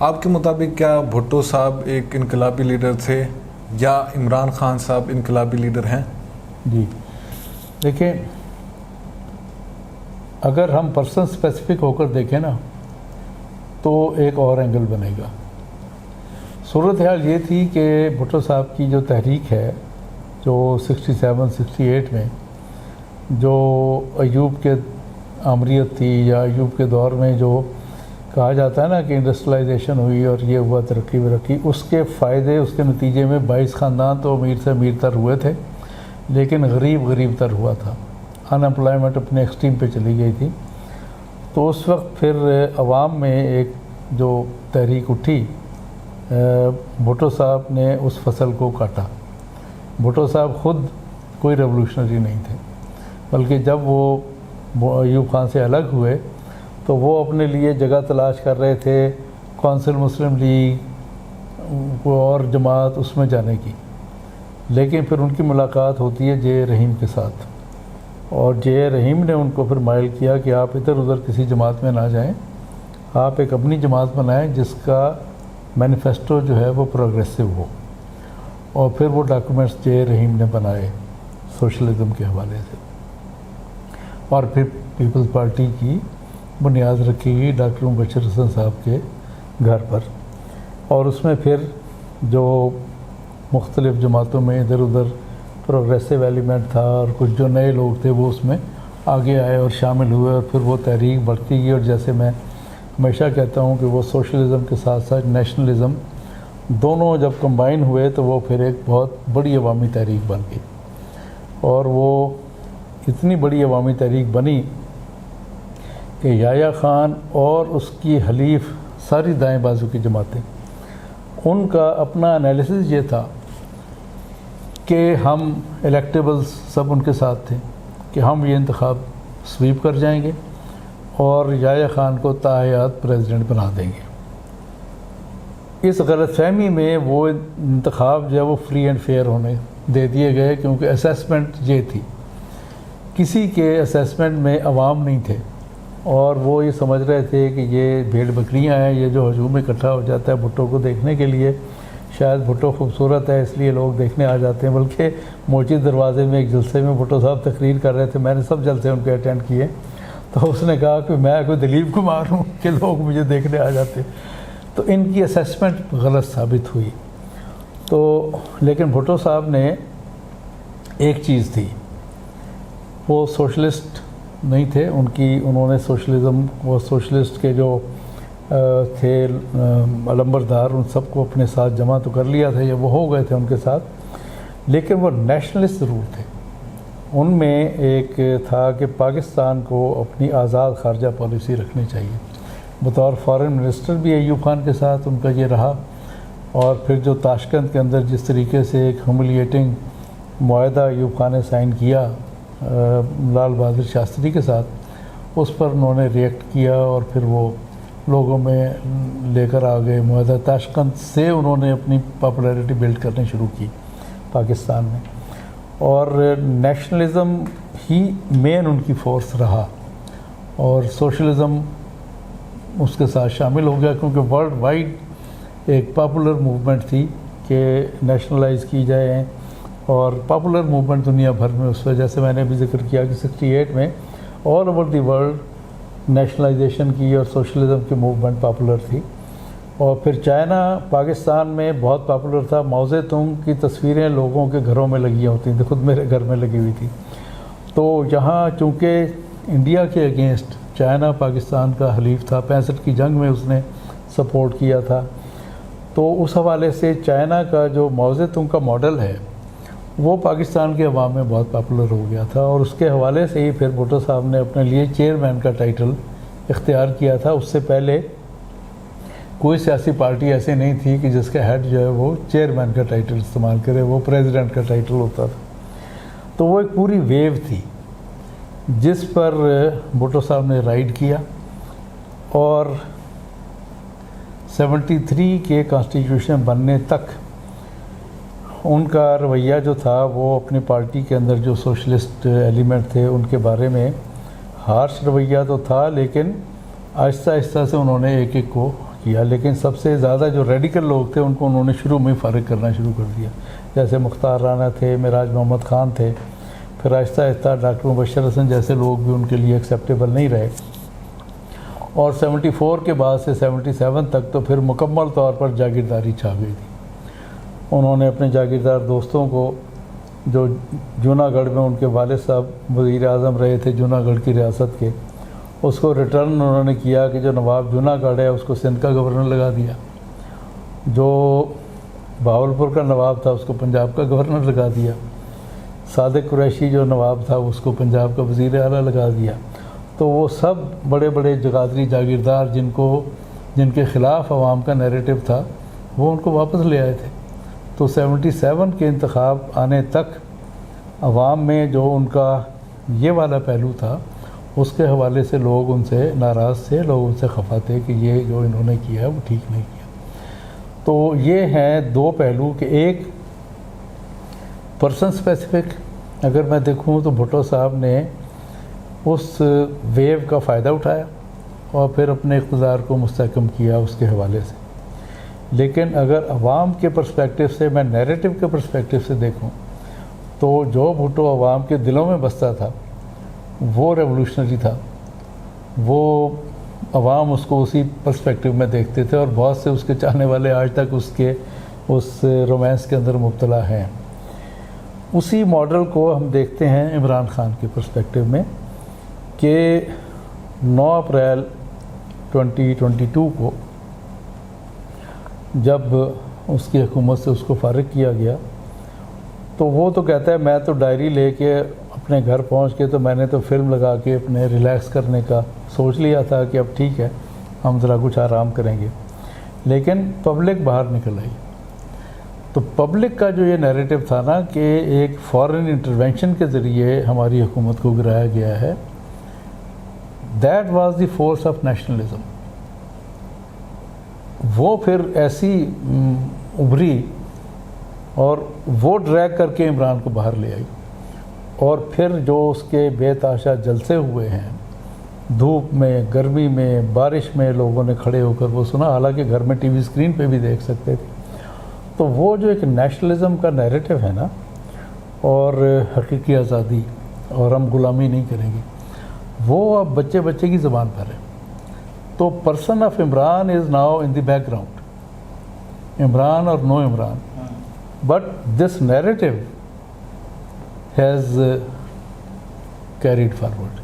آپ کے مطابق کیا بھٹو صاحب ایک انقلابی لیڈر تھے یا عمران خان صاحب انقلابی لیڈر ہیں؟ جی دیکھیں، اگر ہم پرسن اسپیسیفک ہو کر دیکھیں نا تو ایک اور اینگل بنے گا۔ صورتحال یہ تھی کہ بھٹو صاحب کی جو تحریک ہے جو 67-68 میں جو ایوب کے آمریت تھی یا ایوب کے دور میں جو کہا جاتا ہے نا کہ انڈسٹریلائزیشن ہوئی اور یہ ہوا ترقی برقی، اس کے فائدے اس کے نتیجے میں 22 خاندان تو امیر سے امیر تر ہوئے تھے، لیکن غریب تر ہوا تھا۔ ان امپلائمنٹ اپنے ایکسٹریم پہ چلی گئی تھی۔ تو اس وقت پھر عوام میں ایک جو تحریک اٹھی، بھٹو صاحب نے اس فصل کو کاٹا۔ بھٹو صاحب خود کوئی ریولوشنری نہیں تھے، بلکہ جب وہ ایوب خان سے الگ ہوئے تو وہ اپنے لیے جگہ تلاش کر رہے تھے کونسل مسلم لیگ اور جماعت اس میں جانے کی، لیکن پھر ان کی ملاقات ہوتی ہے جے رحیم کے ساتھ، اور جے رحیم نے ان کو پھر مائل کیا کہ آپ ادھر ادھر کسی جماعت میں نہ جائیں، آپ ایک اپنی جماعت بنائیں جس کا مینیفیسٹو جو ہے وہ پروگریسو ہو، اور پھر وہ ڈاکومنٹس جے رحیم نے بنائے سوشلزم کے حوالے سے، اور پھر پیپلز پارٹی کی بنیاد رکھی گئی ڈاکٹر مبشر حسن صاحب کے گھر پر، اور اس میں پھر جو مختلف جماعتوں میں ادھر ادھر پروگریسو ایلیمنٹ تھا اور کچھ جو نئے لوگ تھے وہ اس میں آگے آئے اور شامل ہوئے، اور پھر وہ تحریک بڑھتی گئی، اور جیسے میں ہمیشہ کہتا ہوں کہ وہ سوشلزم کے ساتھ ساتھ نیشنلزم دونوں جب کمبائن ہوئے تو وہ پھر ایک بہت بڑی عوامی تحریک بن گئی، اور وہ اتنی بڑی عوامی تحریک بنی کہ یحییٰ خان اور اس کی حلیف ساری دائیں بازو کی جماعتیں، ان کا اپنا انالیسس یہ تھا کہ ہم الیکٹیبلز سب ان کے ساتھ تھے کہ ہم یہ انتخاب سویپ کر جائیں گے اور یحییٰ خان کو تاحیات پریزیڈنٹ بنا دیں گے۔ اس غلط فہمی میں وہ انتخاب جو ہے وہ فری اینڈ فیئر ہونے دے دیے گئے، کیونکہ اسیسمنٹ یہ تھی، کسی کے اسیسمنٹ میں عوام نہیں تھے، اور وہ یہ سمجھ رہے تھے کہ یہ بھیڑ بکریاں ہیں، یہ جو ہجوم اکٹھا ہو جاتا ہے بھٹو کو دیکھنے کے لیے، شاید بھٹو خوبصورت ہے اس لیے لوگ دیکھنے آ جاتے ہیں، بلکہ موچی دروازے میں ایک جلسے میں بھٹو صاحب تقریر کر رہے تھے، میں نے سب جلسے ان کے اٹینڈ کیے، تو اس نے کہا کہ میں کوئی دلیپ کمار ہوں کہ لوگ مجھے دیکھنے آ جاتے، تو ان کی اسیسمنٹ غلط ثابت ہوئی۔ تو لیکن بھٹو صاحب نے ایک چیز تھی، وہ سوشلسٹ نہیں تھے، انہوں نے سوشلزم وہ سوشلسٹ کے جو تھے علمبردار ان سب کو اپنے ساتھ جمع تو کر لیا تھا، یا وہ ہو گئے تھے ان کے ساتھ، لیکن وہ نیشنلسٹ ضرور تھے۔ ان میں ایک تھا کہ پاکستان کو اپنی آزاد خارجہ پالیسی رکھنی چاہیے۔ بطور فارن منسٹر بھی ایوب خان کے ساتھ ان کا یہ رہا، اور پھر جو تاشقند کے اندر جس طریقے سے ایک ہیوملیٹنگ معاہدہ ایوب خان نے سائن کیا لال بہادر شاستری کے ساتھ، اس پر انہوں نے ریئیکٹ کیا، اور پھر وہ لوگوں میں لے کر آ گئے معاہدہ تاشقند سے، انہوں نے اپنی پاپولیرٹی بلڈ کرنی شروع کی پاکستان میں، اور نیشنلزم ہی مین ان کی فورس رہا، اور سوشلزم اس کے ساتھ شامل ہو گیا، کیونکہ ورلڈ وائڈ ایک پاپولر موومنٹ تھی کہ نیشنلائز کی جائے، اور پاپولر موومنٹ دنیا بھر میں اس وجہ سے میں نے بھی ذکر کیا کہ 68 میں all over the world nationalization کی اور سوشلزم کی موومنٹ پاپولر تھی، اور پھر چائنا پاکستان میں بہت پاپولر تھا۔ ماؤ زے تونگ کی تصویریں لوگوں کے گھروں میں لگی ہوتی تھیں، خود میرے گھر میں لگی ہوئی تھی۔ تو یہاں چونکہ انڈیا کے اگینسٹ چائنا پاکستان کا حلیف تھا، 65 کی جنگ میں اس نے سپورٹ کیا تھا، تو اس حوالے سے چائنا کا جو ماؤ زے تونگ کا ماڈل ہے وہ پاکستان کے عوام میں بہت پاپولر ہو گیا تھا، اور اس کے حوالے سے ہی پھر بھٹو صاحب نے اپنے لیے چیئرمین کا ٹائٹل اختیار کیا تھا۔ اس سے پہلے کوئی سیاسی پارٹی ایسی نہیں تھی کہ جس کا ہیڈ جو ہے وہ چیئرمین کا ٹائٹل استعمال کرے، وہ پریزیڈنٹ کا ٹائٹل ہوتا تھا۔ تو وہ ایک پوری ویو تھی جس پر بھٹو صاحب نے رائڈ کیا، اور 73 کے کانسٹیٹیوشن بننے تک ان کا رویہ جو تھا وہ اپنی پارٹی کے اندر جو سوشلسٹ ایلیمنٹ تھے ان کے بارے میں ہارش رویہ تو تھا، لیکن آہستہ آہستہ سے انہوں نے ایک ایک کو کیا، لیکن سب سے زیادہ جو ریڈیکل لوگ تھے ان کو انہوں نے شروع میں فارغ کرنا شروع کر دیا، جیسے مختار رانا تھے، معراج محمد خان تھے، پھر آہستہ آہستہ ڈاکٹر مبشر حسن جیسے لوگ بھی ان کے لیے ایکسیپٹیبل نہیں رہے، اور 74 کے بعد سے 77 تک تو پھر مکمل طور پر جاگیرداری چھا گئی تھی۔ انہوں نے اپنے جاگیردار دوستوں کو، جو جوناگڑھ گڑھ میں ان کے والد صاحب وزیر اعظم رہے تھے جوناگڑھ گڑھ کی ریاست کے، اس کو ریٹرن انہوں نے کیا کہ جو نواب جوناگڑھ گڑھ ہے اس کو سندھ کا گورنر لگا دیا، جو بہاولپور کا نواب تھا اس کو پنجاب کا گورنر لگا دیا، صادق قریشی جو نواب تھا اس کو پنجاب کا وزیر اعلیٰ لگا دیا۔ تو وہ سب بڑے بڑے جگادری جاگیردار جن کے خلاف عوام کا نیریٹو تھا وہ ان کو واپس لے آئے تھے۔ تو 77 کے انتخاب آنے تک عوام میں جو ان کا یہ والا پہلو تھا اس کے حوالے سے لوگ ان سے ناراض تھے، لوگ ان سے خفا تھے کہ یہ جو انہوں نے کیا ہے وہ ٹھیک نہیں کیا۔ تو یہ ہیں دو پہلو کہ ایک پرسن اسپیسیفک، اگر میں دیکھوں تو بھٹو صاحب نے اس ویو کا فائدہ اٹھایا اور پھر اپنے اقتدار کو مستحکم کیا اس کے حوالے سے، لیکن اگر عوام کے پرسپیکٹیو سے، میں نیریٹو کے پرسپیکٹیو سے دیکھوں تو جو بھٹو عوام کے دلوں میں بستا تھا وہ ریولوشنری تھا، وہ عوام اس کو اسی پرسپیکٹیو میں دیکھتے تھے، اور بہت سے اس کے چاہنے والے آج تک اس رومانس کے اندر مبتلا ہیں۔ اسی ماڈل کو ہم دیکھتے ہیں عمران خان کے پرسپیکٹیو میں کہ 9 اپریل 2022 کو جب اس کی حکومت سے اس کو فارغ کیا گیا تو وہ تو کہتا ہے میں تو ڈائری لے کے اپنے گھر پہنچ کے تو میں نے تو فلم لگا کے اپنے ریلیکس کرنے کا سوچ لیا تھا کہ اب ٹھیک ہے ہم ذرا کچھ آرام کریں گے، لیکن پبلک باہر نکل آئی۔ تو پبلک کا جو یہ نیریٹو تھا نا کہ ایک فارن انٹرونشن کے ذریعے ہماری حکومت کو گرایا گیا ہے، that was the force of nationalism, وہ پھر ایسی ابھری اور وہ ڈریگ کر کے عمران کو باہر لے آئی، اور پھر جو اس کے بے تحاشا جلسے ہوئے ہیں، دھوپ میں، گرمی میں، بارش میں لوگوں نے کھڑے ہو کر وہ سنا، حالانکہ گھر میں ٹی وی اسکرین پہ بھی دیکھ سکتے تھے۔ تو وہ جو ایک نیشنلزم کا نیریٹو ہے نا، اور حقیقی آزادی اور ہم غلامی نہیں کریں گے، وہ اب بچے بچے کی زبان پر ہے۔ تو person of Imran is now in the بیک گراؤنڈ، عمران اور no Imran, but this narrative has carried forward.